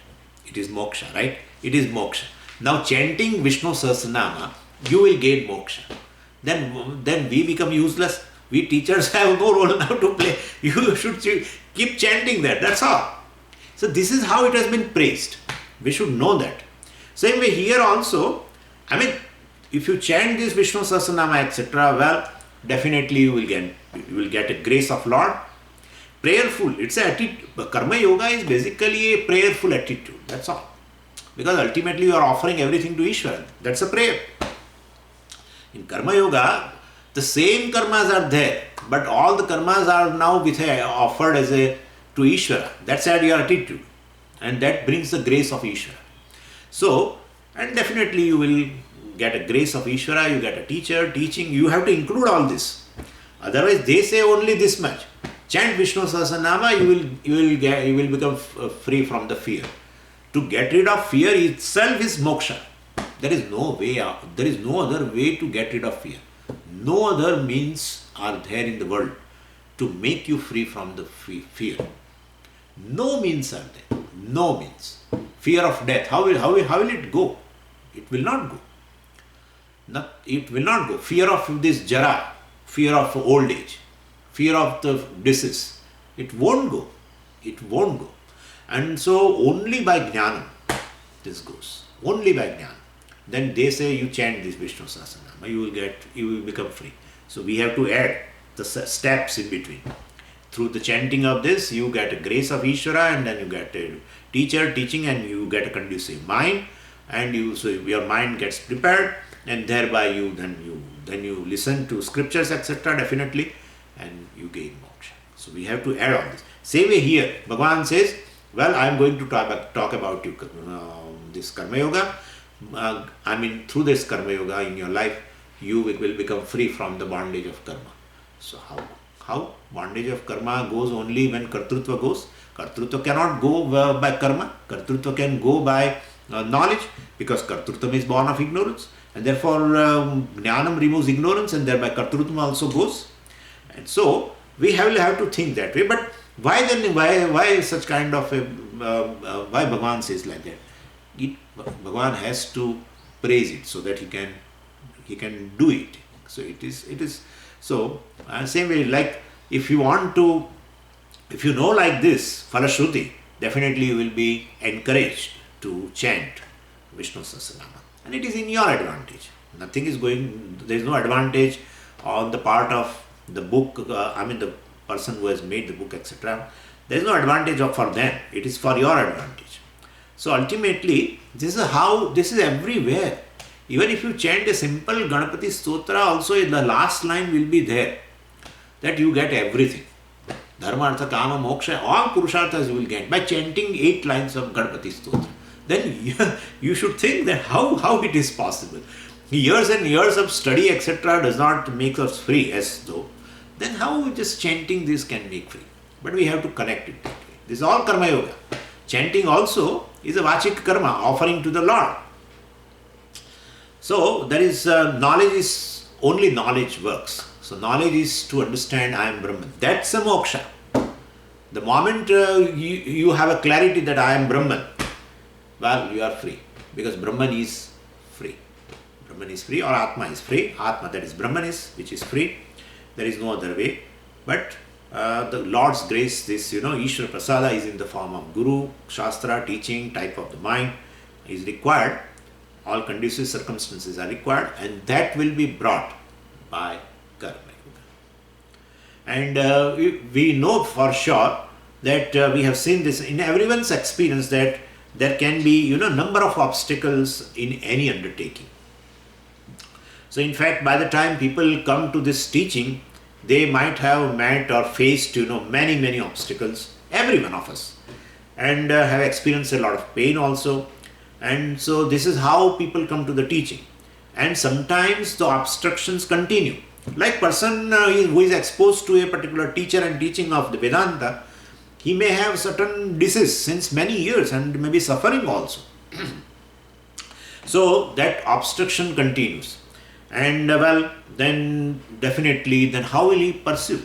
It is moksha, right? It is moksha. Now chanting Vishnu Sahasranama, you will gain moksha. Then we become useless. We teachers have no role now to play. You should keep chanting that. That's all. So this is how it has been praised. We should know that. Same way here also, I mean, if you chant this Vishnu Sahasranama, etc., well, definitely you will get a grace of Lord. Prayerful, it's a attitude. Karma yoga is basically a prayerful attitude. That's all. Because ultimately you are offering everything to Ishvara. That's a prayer. In Karma Yoga, the same karmas are there, but all the karmas are now offered as to Ishvara. That's your attitude. And that brings the grace of Ishvara. So, and definitely you will get a grace of Ishvara, you get a teacher teaching, you have to include all this. Otherwise, they say only this much. Chant Vishnu Sahasranama, you will become free from the fear. To get rid of fear itself is moksha. There is no way out. There is no other way to get rid of fear. No other means are there in the world to make you free from the fear. No means are there. No means. Fear of death. How will it go? It will not go. It will not go. Fear of this jara, fear of old age, fear of the disease. It won't go. It won't go. And so only by jnana this goes. Only by jnana. Then they say you chant this Vishnu Sahasranama, you will become free. So we have to add the steps in between. Through the chanting of this, you get a grace of Ishvara, and then you get a teacher teaching, and you get a conducive mind, and so your mind gets prepared, and thereby you listen to scriptures, etc. definitely, and you gain moksha. So we have to add on this. Same way here, Bhagavan says, well, I am going to talk about you, this Karma Yoga. Through this Karma Yoga in your life, you will become free from the bondage of karma. So how? Bondage of karma goes only when Kartrutva goes. Kartrutva cannot go by karma. Kartrutva can go by knowledge, because Kartrutva is born of ignorance. And therefore, Jnanam removes ignorance, and thereby Kartrutva also goes. And so, we will have to think that way. But why then, why such kind of why Bhagavan says like that? Bhagavan has to praise it so that he can do it. So it is so same way, like if you know like this Falashruti, definitely you will be encouraged to chant Vishnu Sahasranama, and it is in your advantage. There is no advantage on the part of the book, the person who has made the book, etc. There is no advantage for them. It is for your advantage. So ultimately, this is everywhere. Even if you chant a simple Ganapati Stotra, also the last line will be there, that you get everything. Dharma, Artha, Kama, Moksha, all Purusharthas you will get by chanting 8 lines of Ganapati Stotra. Then you should think that how it is possible. Years and years of study, etc. does not make us free as though. Then how just chanting this can make free? But we have to connect it that way. This is all Karma Yoga. Chanting also is a Vachik Karma, offering to the Lord. So there is only knowledge works. So knowledge is to understand I am Brahman. That's a moksha. The moment you have a clarity that I am Brahman, well, you are free. Because Brahman is free. Brahman is free, or Atma is free. Atma, that is Brahman which is free. There is no other way. But the Lord's grace, this, Ishvara Prasada is in the form of Guru, Shastra, teaching, type of the mind is required. All conducive circumstances are required, and that will be brought by Karma Yoga. And we know for sure that we have seen this in everyone's experience, that there can be, number of obstacles in any undertaking. So in fact, by the time people come to this teaching, they might have met or faced, many obstacles, every one of us, and have experienced a lot of pain also. And so this is how people come to the teaching. And sometimes the obstructions continue. Like person who is exposed to a particular teacher and teaching of the Vedanta, he may have certain disease since many years and may be suffering also. So that obstruction continues. And then definitely, then how will he pursue?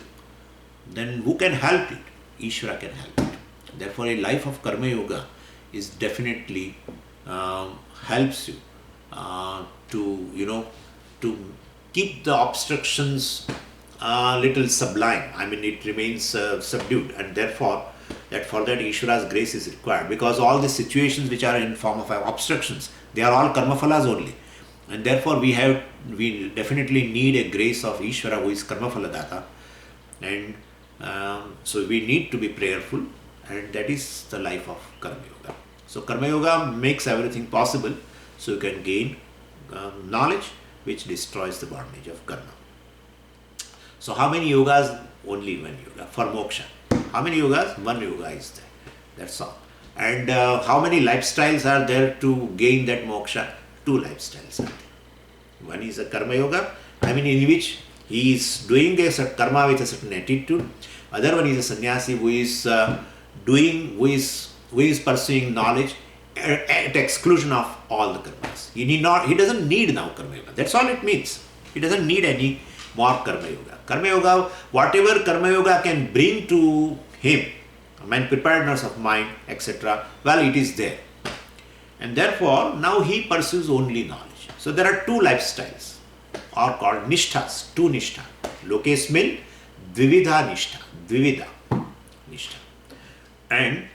Then who can help it? Ishvara can help it. Therefore, a life of Karma Yoga is definitely helps you to keep the obstructions little sublime. It remains subdued, and therefore for that Ishvara's grace is required, because all the situations which are in form of obstructions, They are all karma phalas only. And therefore we definitely need a grace of Ishvara who is karma phaladata. And so we need to be prayerful, and that is the life of Karma Yoga. So Karma Yoga makes everything possible, so you can gain knowledge which destroys the bondage of karma. So how many yogas? Only one yoga for moksha. How many yogas? One yoga is there. That's all. And how many lifestyles are there to gain that moksha? Two lifestyles are there. One is a karma yoga, in which he is doing a certain karma with a certain attitude. Other one is a sannyasi who is pursuing knowledge at exclusion of all the karmas. He doesn't need now karma yoga. That's all it means. He doesn't need any more karma yoga. Karma yoga, whatever karma yoga can bring to him, preparedness of mind, etc., well, it is there. And therefore, now he pursues only knowledge. So there are two lifestyles, are called nishthas, two nishtha. Lokesmin, dvividha nishtha. And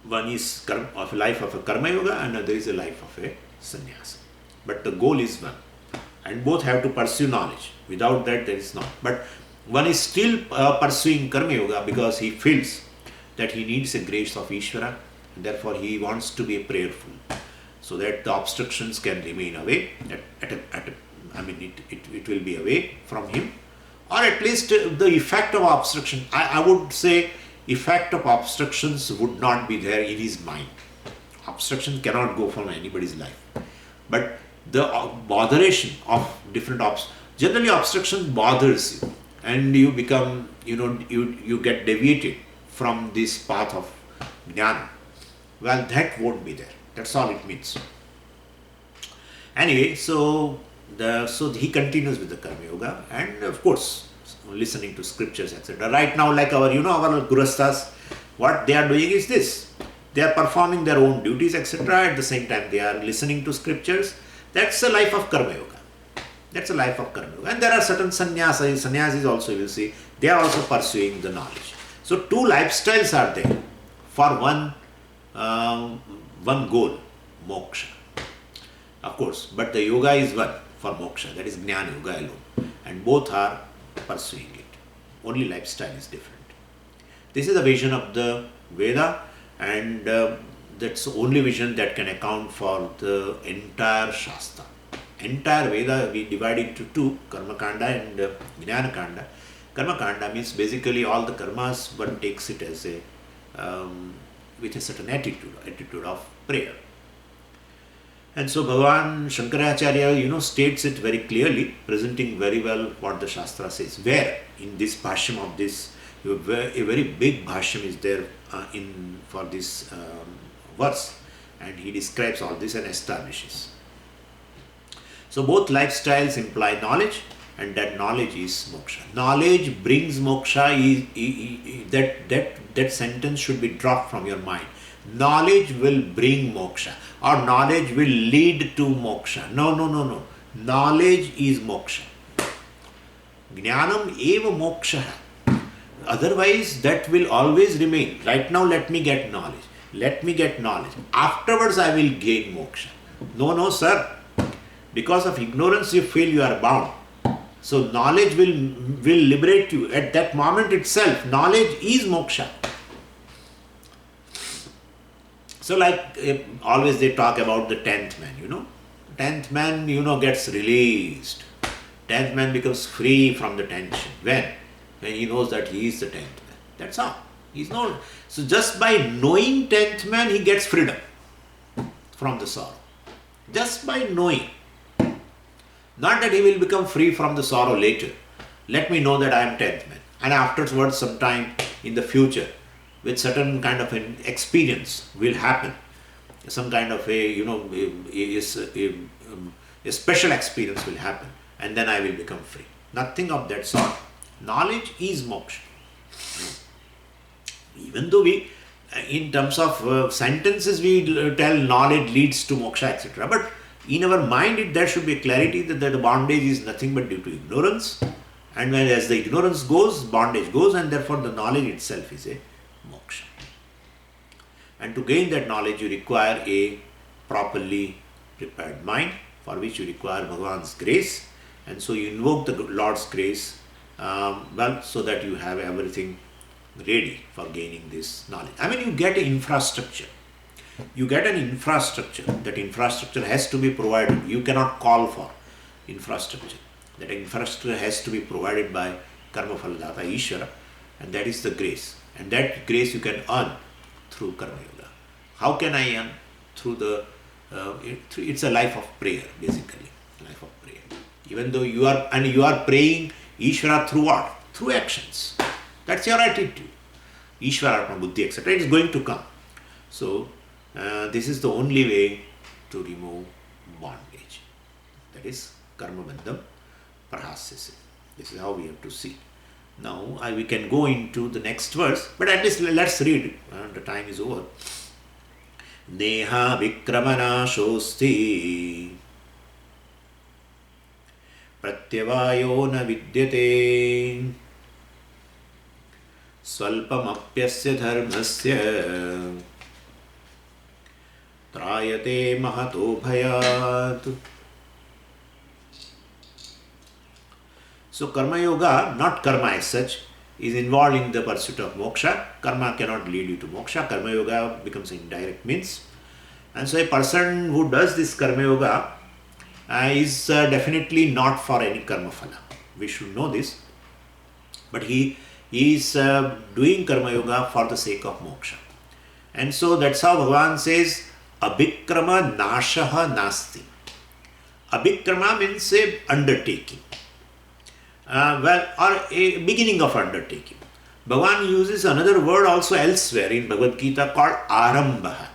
one is of a life of a karma yoga, and another is a life of a sannyasa. But the goal is one. And both have to pursue knowledge. Without that, there is not. But one is still pursuing karma yoga because he feels that he needs a grace of Ishvara, and therefore he wants to be prayerful, so that the obstructions can remain away. It will be away from him, or at least the effect of obstruction. I would say effect of obstructions would not be there in his mind. Obstruction cannot go from anybody's life, but the botheration of different generally obstruction bothers you, and you become, you get deviated from this path of jnana. Well, that won't be there. That's all it means. Anyway, so he continues with the karma yoga, and of course listening to scriptures, etc. Right now, like our gurasthas, what they are doing is this: they are performing their own duties, etc. At the same time, they are listening to scriptures. That's the life of karma yoga. That's the life of karma yoga. And there are certain sannyasis also, you will see, they are also pursuing the knowledge. So two lifestyles are there for one goal, moksha. Of course, but the yoga is one for moksha, that is jnana yoga alone. And both are pursuing it. Only lifestyle is different. This is the vision of the Veda, and that's the only vision that can account for the entire Shastra. Entire Veda we divide into two, Karma Kanda and Jnana Kanda. Karma Kanda means basically all the karmas, one takes it as a with a certain attitude of prayer. And so Bhagavan Shankaracharya, states it very clearly, presenting very well what the Shastra says. Where in this bhashyam of this, a very big bhashyam is there for this verse, and he describes all this and establishes. So both lifestyles imply knowledge, and that knowledge is moksha. Knowledge brings moksha. That sentence should be dropped from your mind. Knowledge will bring moksha, or knowledge will lead to moksha. No. Knowledge is moksha. Jnanam eva moksha. Otherwise, that will always remain. Right now, let me get knowledge. Afterwards, I will gain moksha. No, sir. Because of ignorance, you feel you are bound. So knowledge will liberate you. At that moment itself, knowledge is moksha. So like always they talk about the 10th man, 10th man, gets released. 10th man becomes free from the tension. When he knows that he is the 10th man. That's all. He's not. So just by knowing 10th man, he gets freedom from the sorrow. Just by knowing. Not that he will become free from the sorrow later. Let me know that I am 10th man. And afterwards, sometime in the future, with certain kind of an experience will happen. Some kind of a special experience will happen. And then I will become free. Nothing of that sort. Knowledge is moksha. Even though we, in terms of sentences, we tell knowledge leads to moksha, etc. But in our mind, there should be clarity that the bondage is nothing but due to ignorance. And when as the ignorance goes, bondage goes, and therefore the knowledge itself is a moksha. And to gain that knowledge, you require a properly prepared mind, for which you require Bhagavan's grace. And so you invoke the Lord's grace, so that you have everything ready for gaining this knowledge. I mean, you get an infrastructure. You get an infrastructure. That infrastructure has to be provided. You cannot call for infrastructure. That infrastructure has to be provided by Karma Phaladata Ishvara, and that is the grace. And that grace you can earn through Karma Yoga. How can I earn? Through the, it's a life of prayer, basically. Life of prayer. Even though you are praying Ishvara through what? Through actions. That's your attitude. Ishvara, Atma, Buddhi, etc. It is going to come. So, this is the only way to remove bondage. That is Karma Bandham Prahasyase. This is how we have to see. Now, we can go into the next verse, but at least let's read it. The time is over. Neha Vikramana Shosti Pratyavayo na vidyate Swalpamapyasya dharmasya Trayate mahato bhayat. So Karma Yoga, not karma as such, is involved in the pursuit of moksha. Karma cannot lead you to moksha. Karma Yoga becomes an indirect means. And so a person who does this Karma Yoga is definitely not for any karma phala. We should know this. But he is doing Karma Yoga for the sake of moksha. And so that's how Bhagavan says, Abhikrama nashaha nasti. Abhikrama means a undertaking. Or a beginning of undertaking. Bhagavan uses another word also elsewhere in Bhagavad Gita called Arambha.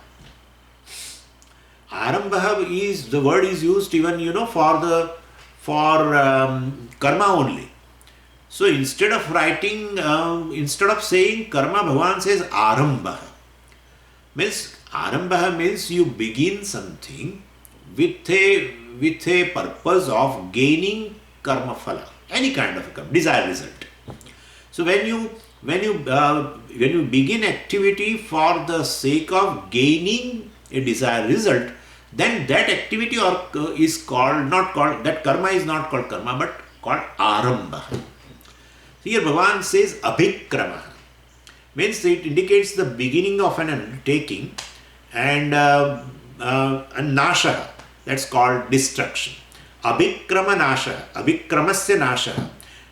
Arambha is, the word is used even, for karma only. So instead of saying karma, Bhagavan says Arambha. Arambha means you begin something with a purpose of gaining karma phala. Any kind of a desired result. So when you begin activity for the sake of gaining a desired result, then that activity is called, not called, that karma is not called karma but called arambha. Here Bhagavan says abhikrama, means it indicates the beginning of an undertaking, and nasha, that's called destruction. Abhikrama nasha, abhikramasya nasha,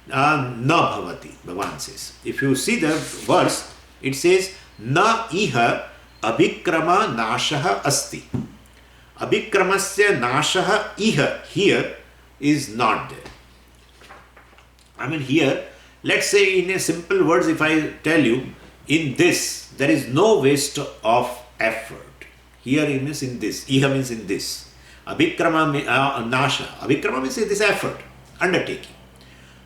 na bhavati, Bhagavan says. If you see the verse, it says, na iha abhikrama nasha asti. Abhikramasya nasha iha, here is not there. I mean here, let's say in a simple words, if I tell you, in this, there is no waste of effort. Here means in this, iha means in this. Abhikrama nasha. Abhikrama means this effort, undertaking.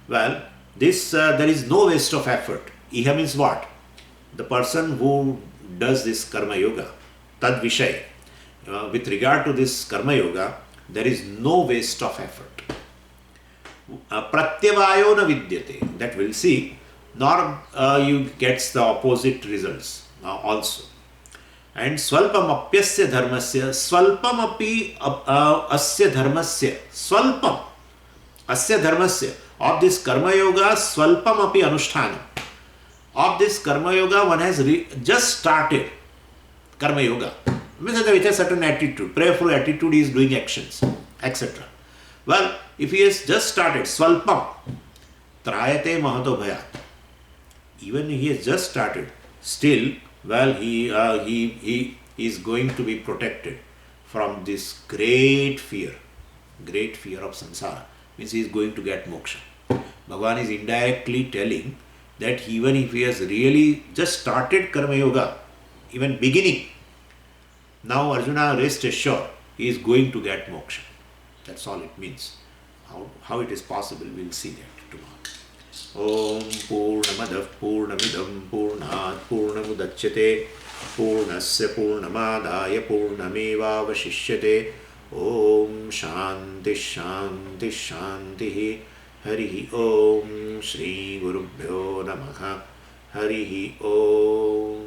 Well, this there is no waste of effort. Iha means what? The person who does this karma yoga, tad vishay. With regard to this karma yoga, there is no waste of effort. Pratyavayo na vidyate. That we'll see. Nor you gets the opposite results also. And swalpam apyasya dharmasya, swalpam api asya dharmasya, swalpam asya dharmasya, of this karma yoga, swalpam api anushthanam. Of this karma yoga, one has just started karma yoga. Means with a certain attitude, prayerful attitude, he is doing actions, etc. Well, if he has just started, swalpam, trayate mahato bhayat. Even he has just started, still, well, he is going to be protected from this great fear of samsara. Means he is going to get moksha. Bhagavan is indirectly telling that even if he has really just started karma yoga, even beginning, now Arjuna, rest assured, he is going to get moksha. That's all it means. How it is possible, we'll see that tomorrow. Om Purnamadav Purnamidam Purnat Purnamudachyate Purnasya Purnamadaya Purnameva Vashishyate. Om Shanti Shanti Shanti. Harihi Om Shri Gurubhyo Namaha. Harihi Om.